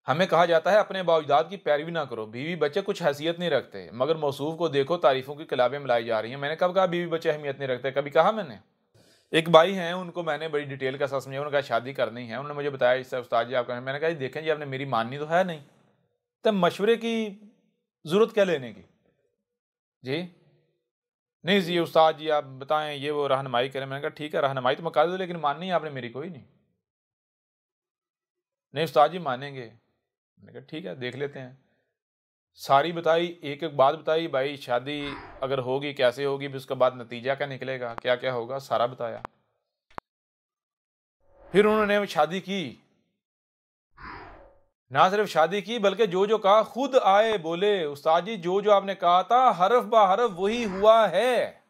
हमें कहा जाता है अपने बाउजदाद की पैरवी ना करो, बीवी बच्चे कुछ हैसियत नहीं रखते, मगर मौसूफ को देखो तारीफों की किताबें मिलाई जा रही हैं। मैंने कब कहा बीवी बच्चे अहमियत नहीं रखते? कभी कहा मैंने? एक भाई हैं, उनको मैंने बड़ी डिटेल का साथ समझाया, उन्होंने कहा शादी करनी है, उन्होंने मुझे बताया इससे उस्ताद जी आपका, मैंने कहा जी देखें जी आपने मेरी माननी तो है नहीं, तब मशवरे की जरूरत क्या लेने की जी? नहीं जी उस्ताद जी आप बताएं ये वो रहनुमाई करें। मैंने कहा ठीक है रहनुमाई तो मैं कर दूं, लेकिन माननी आपने मेरी कोई नहीं। नहीं उस्ताद जी मानेंगे। मैंने कहा ठीक है देख लेते हैं। सारी बताई, एक एक बात बताई, भाई शादी अगर होगी कैसे होगी, फिर उसके बाद नतीजा क्या निकलेगा, क्या क्या होगा, सारा बताया। फिर उन्होंने शादी की, ना सिर्फ शादी की बल्कि जो जो कहा खुद आए बोले उस्ताद जी जो जो आपने कहा था हरफ बा हरफ वही हुआ है।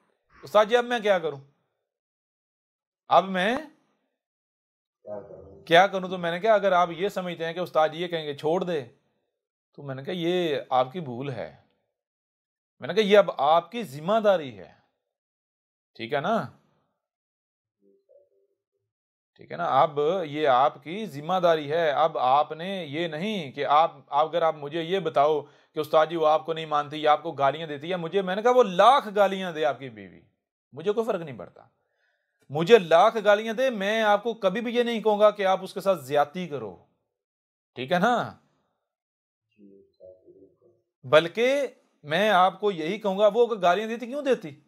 उस्ताद जी अब मैं क्या करूं, अब मैं क्या करूं? तो मैंने कहा अगर आप ये समझते हैं कि उस्ताद जी ये कहेंगे छोड़ दे, तो मैंने कहा ये आपकी भूल है। मैंने कहा ये अब आपकी जिम्मेदारी है, ठीक है ना? ठीक है ना? अब ये आपकी जिम्मेदारी है। अब आपने ये नहीं कि आप अगर आप मुझे ये बताओ कि उस्ताद जी वो आपको नहीं मानती या आपको गालियां देती है, मुझे मैंने कहा वो लाख गालियां दे आपकी बीवी, मुझे कोई फर्क नहीं पड़ता। मुझे लाख गालियां दे, मैं आपको कभी भी ये नहीं कहूंगा कि आप उसके साथ ज्यादती करो, ठीक है ना? बल्कि मैं आपको यही कहूंगा वो अगर गालियां देती क्यों देती?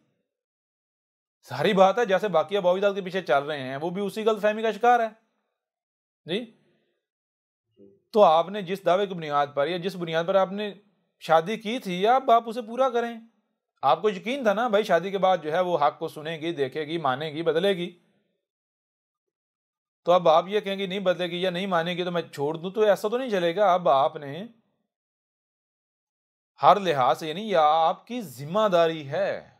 सारी बात है जैसे बाकी अबौइदाद के पीछे चल रहे हैं वो भी उसी गलतफहमी का शिकार है जी। तो आपने जिस दावे की बुनियाद पर या जिस बुनियाद पर आपने शादी की थी आप उसे पूरा करें। आपको यकीन था ना भाई शादी के बाद जो है वो हक को सुनेगी, देखेगी, मानेगी, बदलेगी। तो अब आप ये कहेंगे नहीं बदलेगी या नहीं मानेगी तो मैं छोड़ दूं, तो ऐसा तो नहीं चलेगा। अब आपने हर लिहाज से यानी यह आपकी जिम्मेदारी है,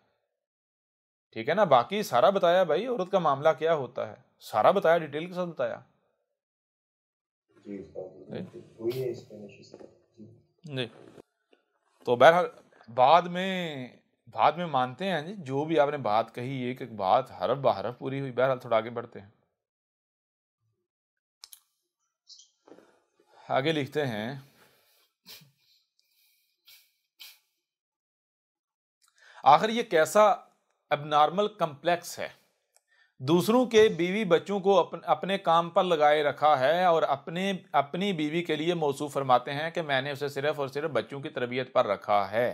ठीक है ना? बाकी सारा बताया भाई औरत का मामला क्या होता है, सारा बताया, डिटेल के साथ बताया जी वही है इसमें जी। तो बहरहाल बाद में मानते हैं जी जो भी आपने बात कही, एक एक बात हरफ बा हरफ पूरी हुई। बहरहाल थोड़ा आगे बढ़ते हैं। आगे लिखते हैं, आखिर ये कैसा एबनॉर्मल कम्प्लेक्स है, दूसरों के बीवी बच्चों को अपने काम पर लगाए रखा है और अपनी बीवी के लिए मौसूफ फरमाते हैं कि मैंने उसे सिर्फ और सिर्फ बच्चों की तरबियत पर रखा है।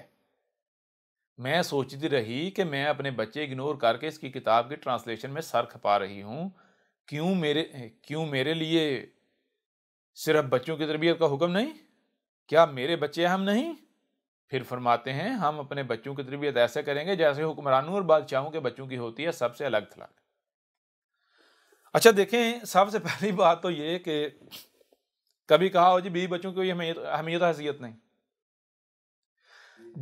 मैं सोचती रही कि मैं अपने बच्चे इग्नोर करके इसकी किताब की ट्रांसलेशन में सर खपा रही हूं। क्यों मेरे लिए सिर्फ बच्चों की तरबियत का हुक्म नहीं? क्या मेरे बच्चे अहम नहीं? फिर फरमाते हैं हम अपने बच्चों की तरबियत ऐसे करेंगे जैसे हुक्मरानों और बादशाहों के बच्चों की होती है, सबसे अलग थलग। अच्छा देखें, सबसे पहली बात तो ये कि कभी कहा हो जी बीवी बच्चों की कोई अहमियत हैसियत नहीं।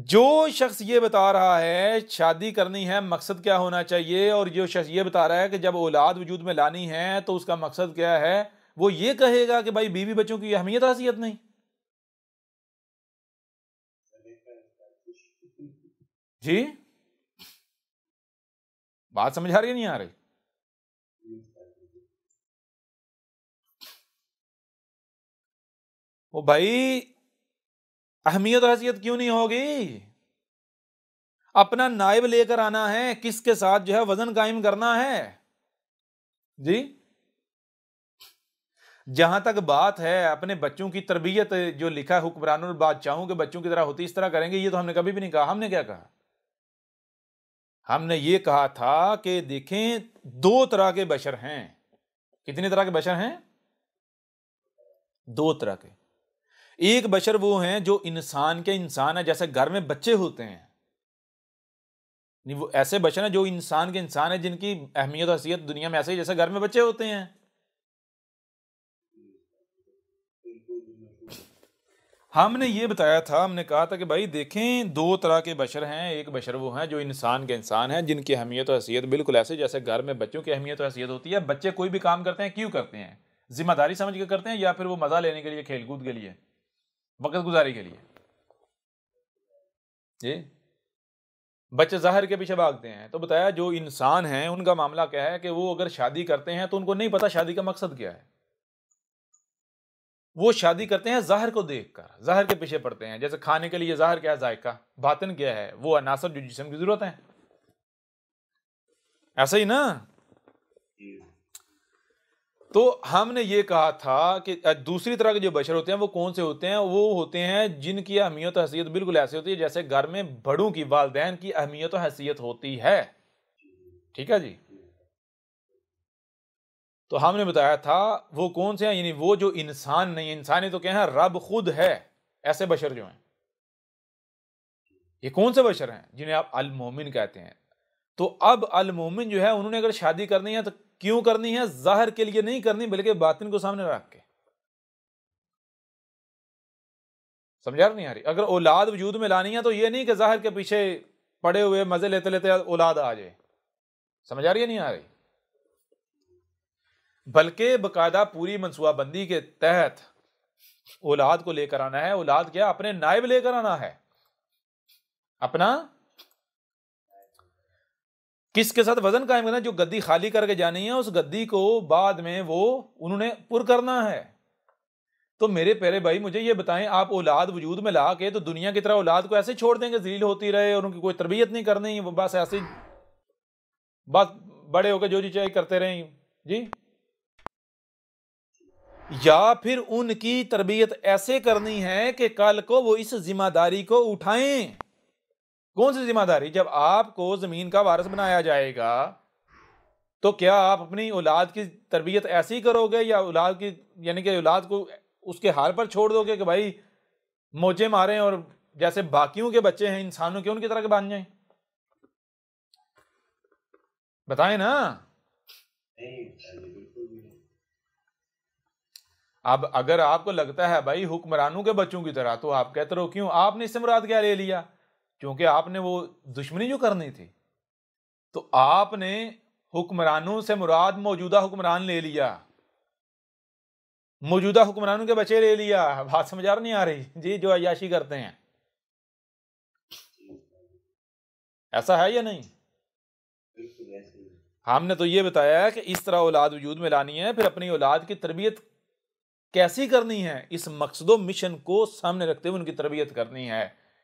जो शख्स ये बता रहा है शादी करनी है मकसद क्या होना चाहिए, और जो शख्स ये बता रहा है कि जब औलाद वजूद में लानी है तो उसका मकसद क्या है, वो ये कहेगा कि भाई बीवी बच्चों की अहमियत हैसियत नहीं। जी बात समझ आ रही है नहीं आ रही? वो भाई अहमियत हैसियत क्यों नहीं होगी? अपना नायब लेकर आना है, किसके साथ जो है वजन कायम करना है जी। जहां तक बात है अपने बच्चों की तरबियत, जो लिखा है हुक्मरानों और बादशाहों के बच्चों की तरह होती इस तरह करेंगे, ये तो हमने कभी भी नहीं कहा। हमने क्या कहा? हमने ये कहा था कि देखें दो तरह के बशर हैं। कितने तरह के बशर हैं? दो तरह के। एक बशर वो हैं जो इंसान के इंसान है, जैसे घर में बच्चे होते हैं। नहीं वो ऐसे बशर हैं जो इंसान के इंसान है, जिनकी अहमियत और हैसियत दुनिया में ऐसे ही जैसे घर में बच्चे होते हैं। हमने ये बताया था, हमने कहा था कि भाई देखें दो तरह के बशर हैं। एक बशर वो हैं जो इंसान के इंसान हैं, जिनकी अहमियत और हैसियत बिल्कुल ऐसे जैसे घर में बच्चों की अहमियत और हैसियत होती है। बच्चे कोई भी काम करते हैं क्यों करते हैं? जिम्मेदारी समझ के करते हैं या फिर वो मजा लेने के लिए, खेलकूद के लिए, वक्त गुजारी के लिए जी? बच्चे जाहिर के पीछे भागते हैं। तो बताया जो इंसान हैं उनका मामला क्या है कि वो अगर शादी करते हैं तो उनको नहीं पता शादी का मकसद क्या है। वो शादी करते हैं ज़ाहिर को देखकर, ज़ाहिर के पीछे पड़ते हैं। जैसे खाने के लिए ज़ाहिर क्या है, जायका, बातिन क्या है, वो अनासर जो जिस्म की जरूरत है, ऐसा ही ना। तो हमने ये कहा था कि दूसरी तरह के जो बशर होते हैं वो कौन से होते हैं, वो होते हैं जिनकी अहमियत और हैसियत बिल्कुल ऐसी होती है जैसे घर में बड़ों की, वालिदैन की अहमियत और हैसियत होती है। ठीक है जी। तो हमने बताया था वो कौन से हैं, यानी वो जो इंसान नहीं, इंसानी तो क्या है, रब खुद है, ऐसे बशर जो हैं। ये कौन से बशर हैं? जिन्हें आप अल मोमिन कहते हैं। तो अब अल मोमिन जो है, उन्होंने अगर शादी करनी है तो क्यों करनी है? जाहिर के लिए नहीं करनी, बल्कि बातिन को सामने रख के। समझा नहीं आ रही? अगर औलाद वजूद में लानी है तो ये नहीं कि जाहिर के पीछे पड़े हुए मजे लेते लेते औलाद आ जाए। समझ आ रही है नहीं आ रही? बल्कि बकायदा पूरी मनसूबाबंदी के तहत औलाद को लेकर आना है। औलाद क्या? अपने नायब लेकर आना है, अपना किसके साथ वजन कायम करना है? जो गद्दी खाली करके जानी है, उस गद्दी को बाद में वो उन्होंने पुर करना है। तो मेरे प्यारे भाई, मुझे ये बताएं, आप औलाद वजूद में ला के तो दुनिया की तरह औलाद को ऐसे छोड़ देंगे जलील होती रहे और उनकी कोई तरबियत नहीं करनी, वो बस ऐसे बस बड़े होकर जो जी चाहिए करते रहें जी? या फिर उनकी तरबियत ऐसे करनी है कि कल को वो इस जिम्मेदारी को उठाएं। कौन सी जिम्मेदारी? जब आपको जमीन का वारिस बनाया जाएगा तो क्या आप अपनी औलाद की तरबियत ऐसी ही करोगे, या औलाद की, यानी कि औलाद को उसके हाल पर छोड़ दोगे कि भाई मोजे मारें और जैसे बाकियों के बच्चे हैं इंसानों के, उनकी तरह के बन जाएं? बताएं ना। अब अगर आपको लगता है भाई हुक्मरानों के बच्चों की तरह, तो आप कहते रहो क्यों? आपने इससे मुराद क्या ले लिया? क्योंकि आपने वो दुश्मनी जो करनी थी, तो आपने हुक्मरानों से मुराद मौजूदा हुक्मरान ले लिया, मौजूदा हुक्मरानों के बच्चे ले लिया। बात समझ आ नहीं आ रही जी? जो अय्याशी करते हैं, ऐसा है या नहीं? हमने तो ये बताया है कि इस तरह औलाद वजूद में लानी है, फिर अपनी औलाद की तरबियत कैसी करनी है, इस मकसदो मिशन को सामने रखते हुए उनकी तरबियत करनी है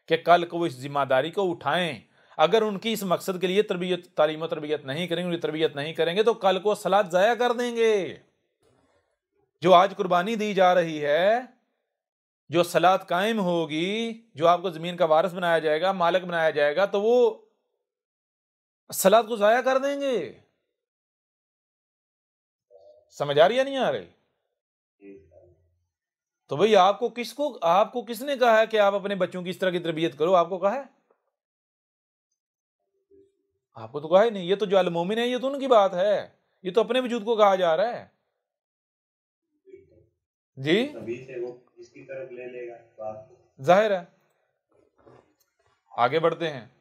कि कल को वो इस जिम्मेदारी को उठाएं। अगर उनकी इस मकसद के लिए तरबियत, तालीम और तरबियत नहीं करेंगे, उनकी तरबियत नहीं करेंगे, तो कल को सलात ज़ाया कर देंगे। जो आज कुर्बानी दी जा रही है, जो सलात कायम होगी, जो आपको जमीन का वारिस बनाया जाएगा, मालिक बनाया जाएगा, तो वो सलात को ज़ाया कर देंगे। समझ आ रही है नहीं आ रही? तो भाई आपको किसने कहा है कि आप अपने बच्चों की इस तरह की तरबियत करो? आपको कहा है? आपको तो कहा ही नहीं। ये तो जो अल मोमिन है, ये तो उनकी बात है, ये तो अपने वजूद को कहा जा रहा है जी। तभी से वो इसकी तरफ ले लेगा बात, जाहिर है। आगे बढ़ते हैं।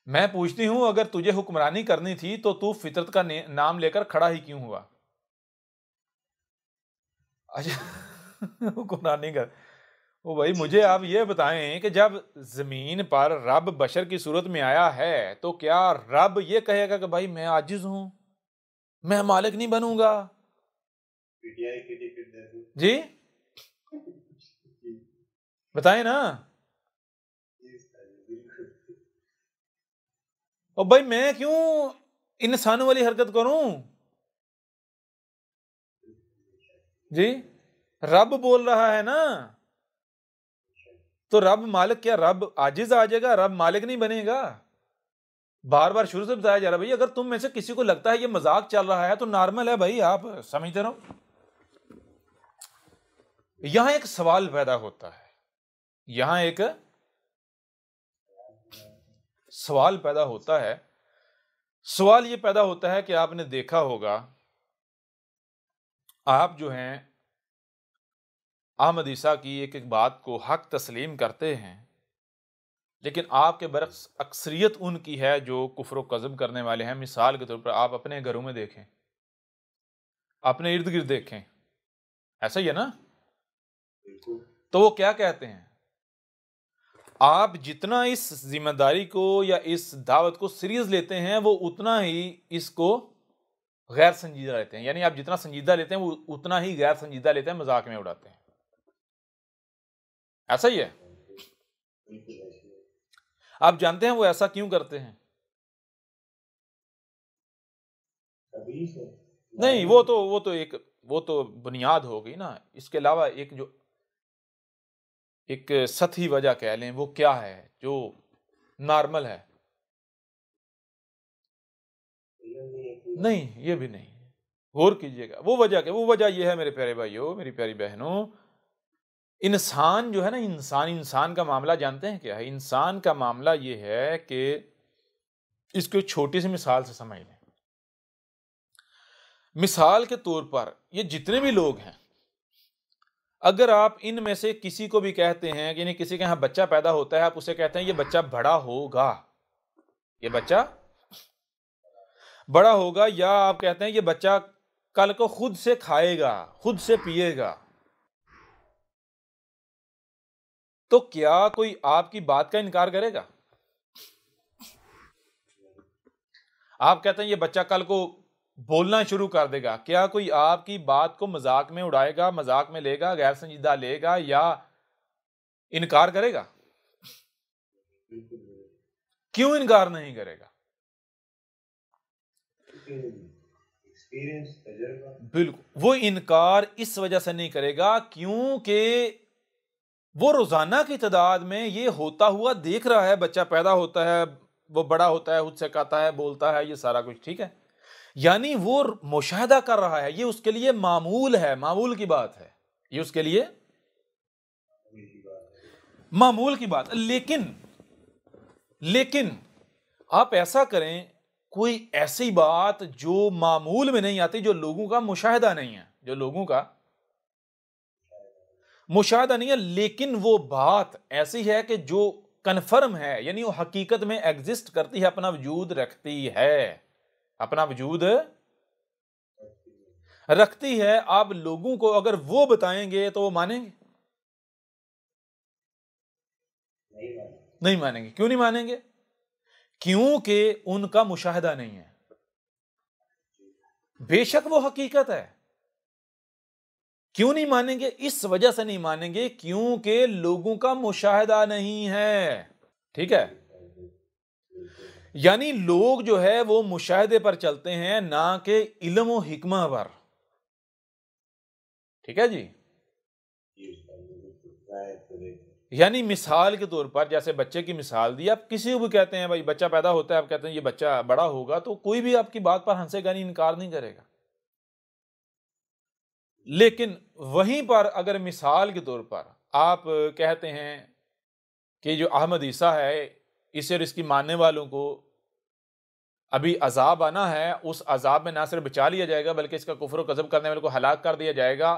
मैं पूछती हूं, अगर तुझे हुक्मरानी करनी थी तो तू फितरत का नाम लेकर खड़ा ही क्यों हुआ? अच्छा हुक्मरानी कर। ओ भाई, मुझे आप ये बताएं कि जब जमीन पर रब बशर की सूरत में आया है, तो क्या रब ये कहेगा कि भाई मैं आजिज हूं, मैं मालिक नहीं बनूंगा जी? बताएं ना। और भाई मैं क्यों इंसानों वाली हरकत करूं जी? रब बोल रहा है ना, तो रब मालिक, क्या रब आजिज आ जाएगा? रब मालिक नहीं बनेगा? बार बार शुरू से बताया जा रहा है भाई, अगर तुम में से किसी को लगता है ये मजाक चल रहा है तो नॉर्मल है भाई, आप समझते रहो। यहां एक सवाल पैदा होता है, यहां एक सवाल पैदा होता है। सवाल ये पैदा होता है कि आपने देखा होगा, आप जो हैं अहमद ईसा की एक एक बात को हक तस्लीम करते हैं, लेकिन आपके बरक्स अक्सरियत उनकी है जो कुफ्र कज़ब करने वाले हैं। मिसाल के तौर पर आप अपने घरों में देखें, अपने इर्द गिर्द देखें, ऐसा ही है ना? तो वो क्या कहते हैं, आप जितना इस जिम्मेदारी को या इस दावत को सीरियस लेते हैं, वो उतना ही इसको गैर संजीदा लेते हैं। यानी आप जितना संजीदा लेते हैं वो उतना ही गैर संजीदा लेते हैं, मजाक में उड़ाते हैं। ऐसा ही है। बिल्कुल ऐसे ही। आप जानते हैं वो ऐसा क्यों करते हैं? कभी से नहीं, मालूम वो तो बुनियाद हो गई ना। इसके अलावा एक सतही वजह कह लें, वो क्या है जो नॉर्मल है? नहीं है कोई। नहीं, ये भी नहीं। गौर कीजिएगा, वो वजह ये है मेरे प्यारे भाइयों, मेरी प्यारी बहनों, इंसान जो है ना, इंसान का मामला जानते हैं क्या है? इंसान का मामला ये है कि इसको एक छोटी सी मिसाल से समझ लें। मिसाल के तौर पर ये जितने भी लोग हैं, अगर आप इनमें से किसी को भी कहते हैं कि यानी किसी के यहाँ बच्चा पैदा होता है, आप उसे कहते हैं ये बच्चा बड़ा होगा, ये बच्चा बड़ा होगा, या आप कहते हैं ये बच्चा कल को खुद से खाएगा, खुद से पिएगा, तो क्या कोई आपकी बात का इनकार करेगा? आप कहते हैं ये बच्चा कल को बोलना शुरू कर देगा, क्या कोई आपकी बात को मजाक में उड़ाएगा, मजाक में लेगा, गैर संजीदा लेगा या इनकार करेगा? बिल्कुल नहीं। क्यों इनकार नहीं करेगा? एक्सपीरियंस, तजुर्बा। बिल्कुल, वो इनकार इस वजह से नहीं करेगा क्योंकि वो रोजाना की तादाद में ये होता हुआ देख रहा है। बच्चा पैदा होता है, वो बड़ा होता है, खुद से खाता है, बोलता है, ये सारा कुछ ठीक है। यानी वो मुशाहदा कर रहा है, ये उसके लिए मामूल है, मामूल की बात है, ये उसके लिए मामूल की बात। लेकिन आप ऐसा करें, कोई ऐसी बात जो मामूल में नहीं आती, जो लोगों का मुशाहदा नहीं है, जो लोगों का मुशाहदा नहीं है, लेकिन वो बात ऐसी है कि जो कन्फर्म है, यानी वो हकीकत में एग्जिस्ट करती है, अपना वजूद रखती है, अपना वजूद रखती है। आप लोगों को अगर वो बताएंगे तो वो मानेंगे? नहीं मानेंगे। क्यों नहीं मानेंगे? क्योंकि उनका मुशाहदा नहीं है। बेशक वो हकीकत है। क्यों नहीं मानेंगे? इस वजह से नहीं मानेंगे क्योंकि लोगों का मुशाहदा नहीं है। ठीक है, यानी लोग जो है वो मुशाहदे पर चलते हैं, ना कि इल्म और हिकमा पर। ठीक है जी। यानी मिसाल के तौर पर, जैसे बच्चे की मिसाल दी, आप किसी को भी कहते हैं भाई बच्चा पैदा होता है, आप कहते हैं ये बच्चा बड़ा होगा, तो कोई भी आपकी बात पर हंसेगा नहीं, इनकार नहीं करेगा। लेकिन वहीं पर अगर मिसाल के तौर पर आप कहते हैं कि जो अहमद ईसा है, इसे और इसकी मानने वालों को अभी अजाब आना है, उस अजाब में ना सिर्फ बचा लिया जाएगा बल्कि इसका कुफ्र और कज़ब करने वालों को हलाक कर दिया जाएगा,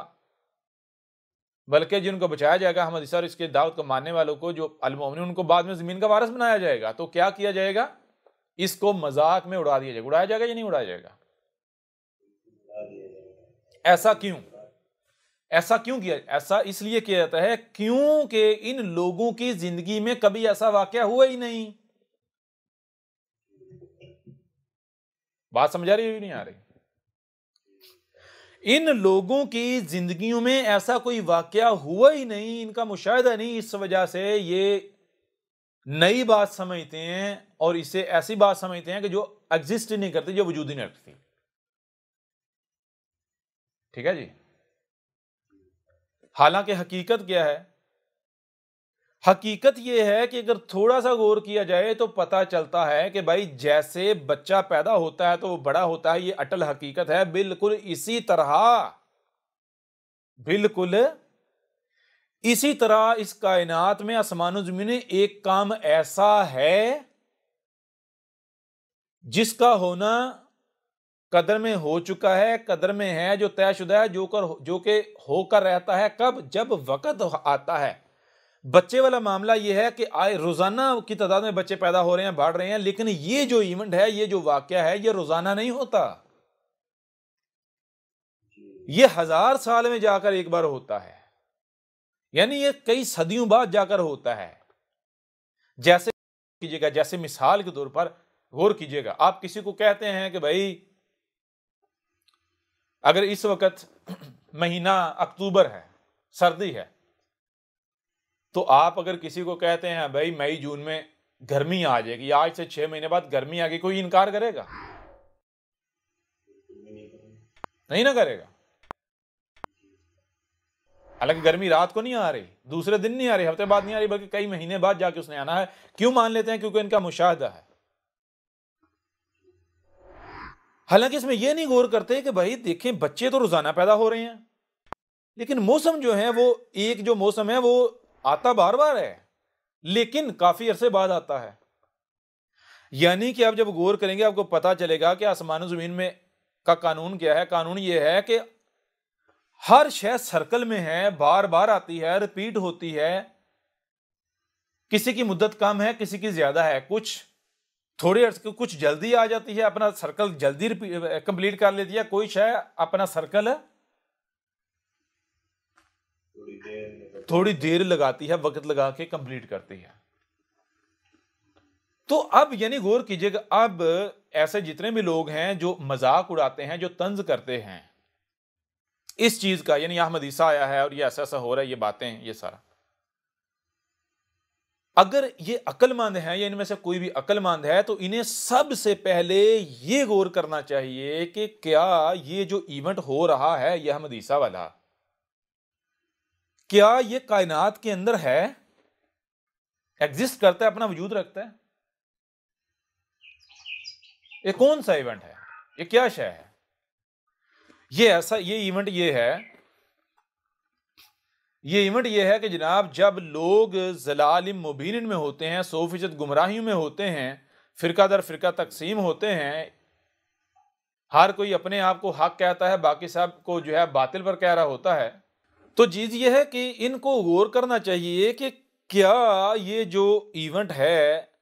बल्कि जिनको बचाया जाएगा अहमद ईसा और इसके दावत को मानने वालों को, जो अल-मोमिनीन, उनको बाद में जमीन का वारिस बनाया जाएगा। तो क्या किया जाएगा? इसको मजाक में उड़ा दिया जाएगा। उड़ाया जाएगा या नहीं उड़ाया जाएगा? ऐसा क्यों? ऐसा क्यों किया? ऐसा इसलिए किया जाता है क्योंकि इन लोगों की जिंदगी में कभी ऐसा वाकया हुआ ही नहीं। बात समझ आ रही है नहीं आ रही? इन लोगों की जिंदगियों में ऐसा कोई वाकया हुआ ही नहीं, इनका मुशाहिदा नहीं, इस वजह से ये नई बात समझते हैं और इसे ऐसी बात समझते हैं कि जो एग्जिस्ट ही नहीं करती, जो वजूद ही नहीं रखती। ठीक है जी। हालांकि हकीकत क्या है? हकीकत यह है कि अगर थोड़ा सा गौर किया जाए तो पता चलता है कि भाई जैसे बच्चा पैदा होता है तो वो बड़ा होता है, ये अटल हकीकत है। बिल्कुल इसी तरह इस कायनात में, आसमान ज़मीन में एक काम ऐसा है जिसका होना कदर में हो चुका है, कदर में है, जो तयशुदा है, जो कि होकर रहता है। कब? जब वक्त आता है। बच्चे वाला मामला यह है कि आए रोजाना की तादाद में बच्चे पैदा हो रहे हैं, बढ़ रहे हैं, लेकिन ये जो इवेंट है, ये जो वाकया है, ये रोजाना नहीं होता, ये 1000 साल में जाकर एक बार होता है, यानी ये कई सदियों बाद जाकर होता है। जैसे कीजिएगा, जैसे मिसाल के तौर पर गौर कीजिएगा, आप किसी को कहते हैं कि भाई अगर इस वक्त महीना अक्टूबर है, सर्दी है, तो आप अगर किसी को कहते हैं भाई मई जून में गर्मी आ जाएगी, आज से 6 महीने बाद गर्मी आ गई, कोई इनकार करेगा? नहीं ना करेगा। हालांकि गर्मी रात को नहीं आ रही, दूसरे दिन नहीं आ रही, हफ्ते बाद नहीं आ रही, बल्कि कई महीने बाद जाके उसने आना है। क्यों मान लेते हैं? क्योंकि इनका मुशाहदा है। हालांकि इसमें यह नहीं गौर करते कि भाई देखें, बच्चे तो रोजाना पैदा हो रहे हैं, लेकिन मौसम जो है वो एक जो मौसम है वो आता बार बार है, लेकिन काफी अरसे बाद आता है। यानी कि आप जब गौर करेंगे आपको पता चलेगा कि आसमान जमीन में का कानून क्या है। कानून यह है कि हर शय सर्कल में है, बार बार आती है, रिपीट होती है। किसी की मुद्दत कम है, किसी की ज्यादा है, कुछ थोड़ी अर्से कुछ जल्दी आ जाती है, अपना सर्कल जल्दी कंप्लीट कर लेती है, कोई शय अपना सर्कल थोड़ी देर लगाती है, वक्त लगा के कंप्लीट करती है। तो अब यानी गौर कीजिएगा, अब ऐसे जितने भी लोग हैं जो मजाक उड़ाते हैं, जो तंज करते हैं इस चीज का, यानी अहमद ईसा आया है और ये ऐसा ऐसा हो रहा है, ये बातें, ये सारा, अगर ये अक्लमंद है या इनमें से कोई भी अक्लमंद है, तो इन्हें सबसे पहले ये गौर करना चाहिए कि क्या ये जो इवेंट हो रहा है, ये अहमद ईसा वाला, क्या ये कायनात के अंदर है, एग्जिस्ट करता है, अपना वजूद रखता है? ये कौन सा इवेंट है? ये क्या शय है? ये ऐसा, ये इवेंट ये है कि जनाब, जब लोग ज़लालिम मुबीन में होते हैं, 100% गुमराहियों में होते हैं, फिरका दर फिरका तकसीम होते हैं, हर कोई अपने आप को हक कहता है, बाकी सब को जो है बातिल पर कह रहा होता है, तो चीज ये है कि इनको गौर करना चाहिए कि क्या ये जो इवेंट है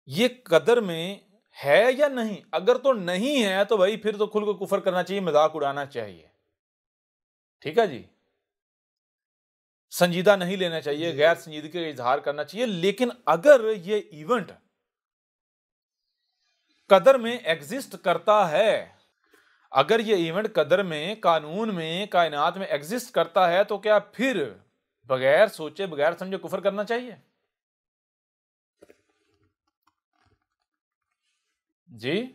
ये कदर में है या नहीं। अगर तो नहीं है तो भाई फिर तो खुल को कुफर करना चाहिए, मजाक उड़ाना चाहिए, ठीक है जी, संजीदा नहीं लेना चाहिए, गैर संजीदगी का इजहार करना चाहिए। लेकिन अगर ये इवेंट कदर में एग्जिस्ट करता है, अगर ये इवेंट कदर में, कानून में, कायनात में एग्जिस्ट करता है, तो क्या फिर बगैर सोचे बगैर समझे कुफर करना चाहिए? जी,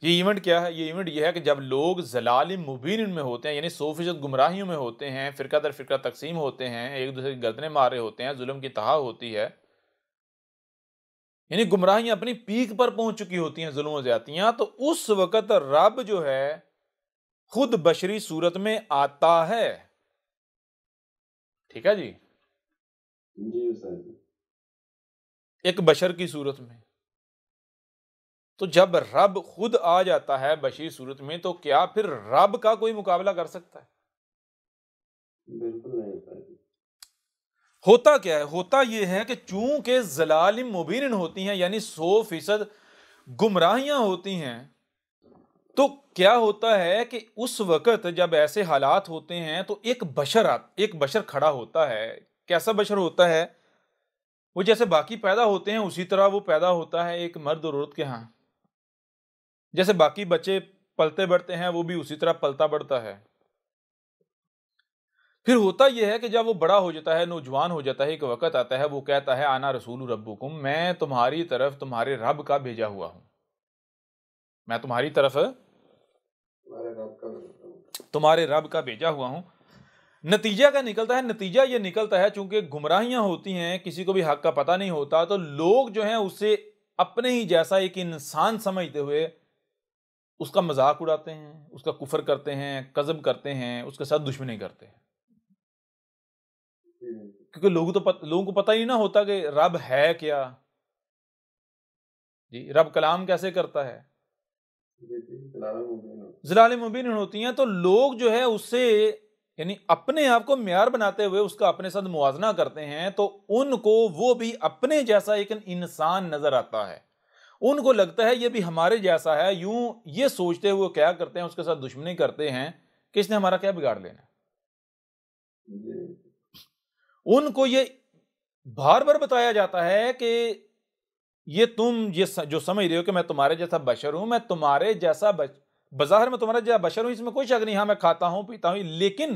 ये इवेंट क्या है? ये इवेंट ये है कि जब लोग ज़लालिम मुबीन में होते हैं, यानी 100% गुमराहियों में होते हैं, फिरका दर फिरका तकसीम होते हैं, एक दूसरे की गर्दनें मार रहे होते हैं, जुल्म की तहा होती है, यानी गुमराहियां अपनी पीक पर पहुंच चुकी होती हैं, जुल्म ज्यादतियां, तो उस वक्त रब जो है खुद बशरी सूरत में आता है, ठीक है जी, एक बशर की सूरत में। तो जब रब खुद आ जाता है बशरी सूरत में, तो क्या फिर रब का कोई मुकाबला कर सकता है? बिल्कुल नहीं। होता क्या है? होता यह है कि चूंकि ज़लालिम मुबीन होती हैं, यानी 100% गुमराहियां होती हैं, तो क्या होता है कि उस वक्त जब ऐसे हालात होते हैं तो एक बशर खड़ा होता है। कैसा बशर होता है? वो जैसे बाकी पैदा होते हैं उसी तरह वो पैदा होता है एक मर्द और औरत के यहाँ। जैसे बाकी बच्चे पलते बढ़ते हैं, वो भी उसी तरह पलता बढ़ता है। फिर होता यह है कि जब वो बड़ा हो जाता है, नौजवान हो जाता है, एक वक्त आता है वो कहता है आना रसूल रब्बुकुम, मैं तुम्हारी तरफ तुम्हारे रब का भेजा हुआ हूं, मैं तुम्हारी तरफ तुम्हारे रब का भेजा हुआ हूं। नतीजा क्या निकलता है? नतीजा ये निकलता है, चूंकि गुमराहियां होती हैं, किसी को भी हक का पता नहीं होता, तो लोग जो हैं उसे अपने ही जैसा एक इंसान समझते हुए उसका मजाक उड़ाते हैं, उसका कुफर करते हैं, कज़ब करते हैं, उसके साथ दुश्मनी करते हैं। क्योंकि लोगों को पता ही ना होता कि रब है क्या जी, रब कलाम कैसे करता है, ज़लालिम मुबीन होती हैं, तो लोग जो है उससे यानी अपने आप को म्यार बनाते हुए उसका अपने साथ मुवाजना करते हैं, तो उनको वो भी अपने जैसा एक इंसान नजर आता है, उनको लगता है ये भी हमारे जैसा है। यूं ये सोचते हुए वो क्या करते हैं, उसके साथ दुश्मनी करते हैं कि इसने हमारा क्या बिगाड़ लेना। उनको ये बार बार बताया जाता है कि जो समझ रहे हो कि मैं तुम्हारे जैसा बशर हूं, मैं तुम्हारे जैसा बज़ाहिर में तुम्हारे जैसा बशर हूं, इसमें कोई शक नहीं। हाँ, मैं खाता हूं पीता हूं, लेकिन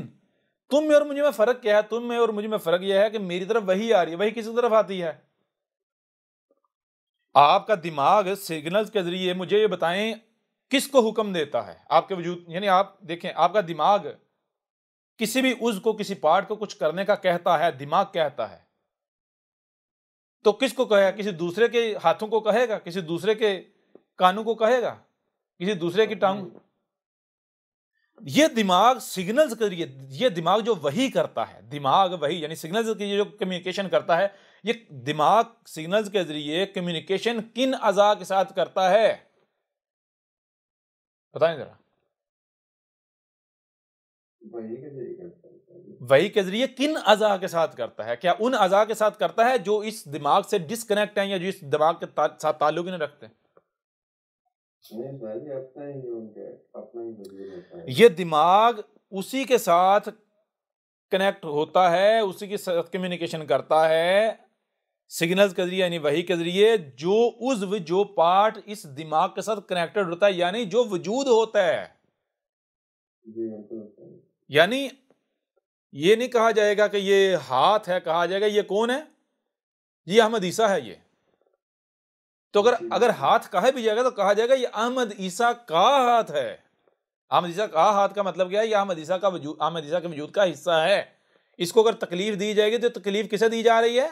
तुम में और मुझे में फर्क क्या है? तुम में और मुझे में फर्क यह है कि मेरी तरफ वही आ रही है, वही किसी तरफ आती है? आपका दिमाग सिग्नल्स के जरिए मुझे ये बताएं किसको हुक्म देता है आपके वजूद, यानी आप देखें आपका दिमाग किसी भी उज़्व को, किसी पार्ट को कुछ करने का कहता है, दिमाग कहता है, तो किसको कहेगा? किसी दूसरे के हाथों को कहेगा, किसी दूसरे के कानों को कहेगा, किसी दूसरे की टांग? ये दिमाग सिग्नल्स के जरिए, ये दिमाग जो वही करता है, दिमाग वही यानी सिग्नल्स की जो कम्युनिकेशन करता है, ये दिमाग सिग्नल्स के जरिए कम्युनिकेशन किन अज़ा के साथ करता है? बताएं जरा। वही के जरिए करता है। वही के जरिए किन अज़ा के साथ करता है? क्या उन अज़ा के साथ करता है जो इस दिमाग से डिस्कनेक्ट हैं या जो इस दिमाग के साथ ताल्लुक ही नहीं रखते? नहीं सर, ये अपना ही उनके अपना ही वजूद होता है। ये दिमाग उसी के साथ कनेक्ट होता है, उसी के साथ कम्युनिकेशन करता है सिग्नल्स के जरिए, यानी वही के जरिए जो उज़्व, जो पार्ट इस दिमाग के साथ कनेक्टेड होता है, यानी जो वजूद होता है। जी बिल्कुल। यानी ये नहीं कहा जाएगा कि ये हाथ है, कहा जाएगा ये कौन है? ये अहमद ईसा है। ये तो अगर हाथ कहा भी जाएगा तो कहा जाएगा ये अहमद ईसा का हाथ है। अहमद ईसा का हाथ का मतलब क्या है? ये अहमद ईसा का वजूद, अहमद ईसा के वजूद का हिस्सा है। इसको अगर तकलीफ दी जाएगी तो तकलीफ किसे दी जा रही है?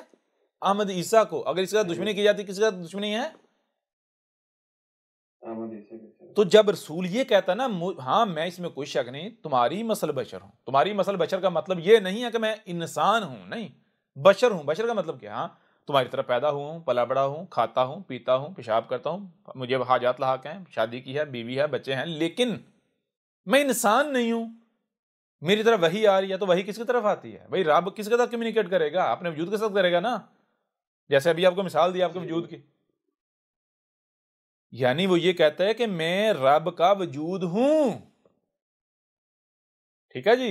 अहमद ईसा को। अगर इसके साथ दुश्मनी की जाती, किसके साथ दुश्मनी है? अहमद ईसा के साथ। तो जब रसूल ये कहता है ना, हाँ मैं इसमें कोई शक नहीं, तुम्हारी मसल बशर हूं। तुम्हारी मसल बशर का मतलब ये नहीं है कि मैं इंसान हूं, नहीं, बशर हूं। बशर का मतलब क्या? हाँ, तुम्हारी तरह पैदा हुआ हूं, पला बड़ा हूं, खाता हूं, पीता हूं, पेशाब करता हूं, मुझे हाजात लाक हैं, शादी की है, बीवी है, बच्चे हैं, लेकिन मैं इंसान नहीं हूं। मेरी तरफ वही आ रही है, तो वही किसकी तरफ आती है? भाई रब किसके साथ कम्युनिकेट करेगा? अपने वजूद के साथ करेगा ना। जैसे अभी आपको मिसाल दी आपके वजूद की, यानी वो ये कहता है कि मैं रब का वजूद हूं। ठीक है जी।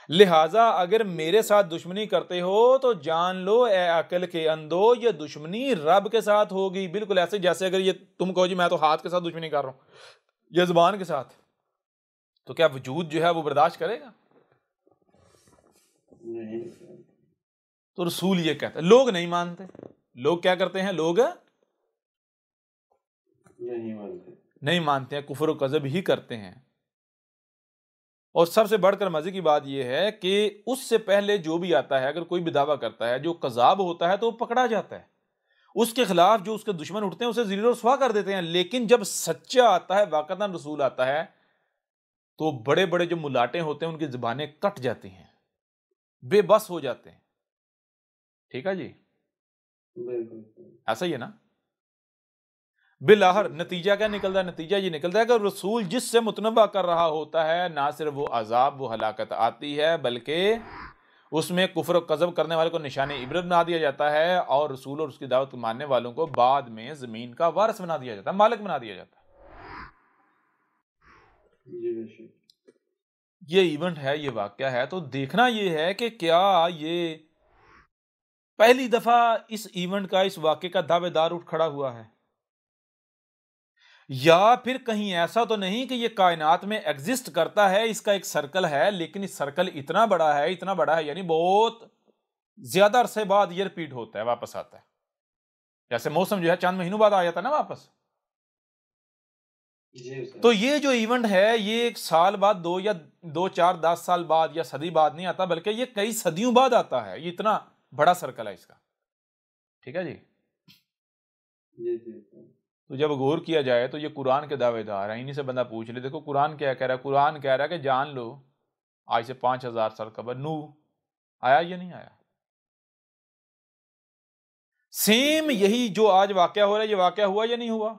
लिहाजा अगर मेरे साथ दुश्मनी करते हो तो जान लो ए अकल के अंधो, ये दुश्मनी रब के साथ होगी। बिल्कुल ऐसे जैसे अगर ये तुम कहो जी मैं तो हाथ के साथ दुश्मनी कर रहा हूं या जुबान के साथ, तो क्या वजूद जो है वो बर्दाश्त करेगा? नहीं। तो रसूल ये कहता है, लोग नहीं मानते। लोग क्या करते हैं? लोग नहीं मानते हैं, कुफर और कज़ब ही करते हैं। और सबसे बढ़कर मजे की बात यह है कि उससे पहले जो भी आता है, अगर कोई भी दावा करता है, जो कज़ाब होता है तो वो पकड़ा जाता है। उसके खिलाफ जो उसके दुश्मन उठते हैं उसे ज़ीरो रुस्वा कर देते हैं। लेकिन जब सच्चा आता है, वाक़तन रसूल आता है, तो बड़े बड़े जो मुलाटे होते हैं उनकी ज़ुबानें कट जाती हैं, बेबस हो जाते हैं। ठीक है जी, ऐसा ही है ना। बिलाहर नतीजा क्या निकलता है? नतीजा ये निकलता है कि रसूल जिससे मुतनबा कर रहा होता है, ना सिर्फ वो अजाब, वो हलाकत आती है, बल्कि उसमें कुफ्र कज़ब करने वाले को निशान इबरत बना दिया जाता है, और रसूल और उसकी दावत मानने वालों को बाद में जमीन का वारिस बना दिया जाता है, मालिक बना दिया जाता है। ये इवेंट है, ये वाकया है। तो देखना ये है कि क्या ये पहली दफा इस इवेंट का, इस वाकये का दावेदार उठ खड़ा हुआ है, या फिर कहीं ऐसा तो नहीं कि ये कायनात में एग्जिस्ट करता है, इसका एक सर्कल है, लेकिन इस सर्कल इतना बड़ा है, इतना बड़ा है, यानी बहुत ज्यादा अरसे बाद ये रिपीट होता है, वापस आता है। जैसे मौसम जो है चंद महीनों बाद आ जाता है ना वापस। तो ये जो इवेंट है ये एक साल बाद, 2 या 2, 4, 10 साल बाद या सदी बाद नहीं आता, बल्कि ये कई सदियों बाद आता है। ये इतना बड़ा सर्कल है इसका। ठीक है जी। तो जब गौर किया जाए तो ये कुरान के दावेदार हैं। इन्हीं से बंदा पूछ ले, देखो कुरान क्या कह रहा है। कुरान कह रहा है कि जान लो आज से 5000 साल कबल नूह आया या नहीं आया। सेम यही जो आज वाकया हो रहा है, ये वाकया हुआ या नहीं हुआ?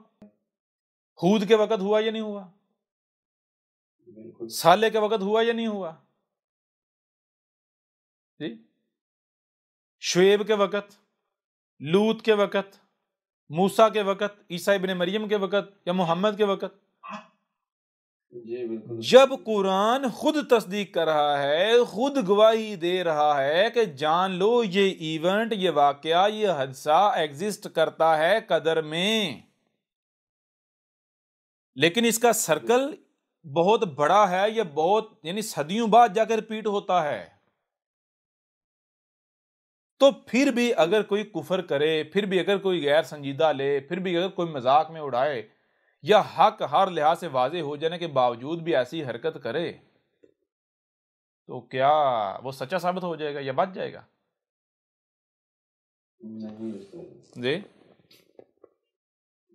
हूद के वक्त हुआ या नहीं हुआ? साले के वक्त हुआ या नहीं हुआ? जी, शुएब के वक्त, लूत के वक्त, मूसा के वक्त, ईसा इब्ने मरियम के वक्त, या मोहम्मद के वक्त। जी बिल्कुल जब कुरान खुद तस्दीक कर रहा है, खुद गवाही दे रहा है कि जान लो ये इवेंट, ये वाकया, ये हादसा एग्जिस्ट करता है कदर में, लेकिन इसका सर्कल बहुत बड़ा है, ये बहुत यानी सदियों बाद जाकर रिपीट होता है। तो फिर भी अगर कोई कुफर करे, फिर भी अगर कोई गैर संजीदा ले, फिर भी अगर कोई मजाक में उड़ाए, या हक हर लिहाज से वाजे हो जाने के बावजूद भी ऐसी हरकत करे, तो क्या वो सच्चा साबित हो जाएगा या बच जाएगा? नहीं सर, जी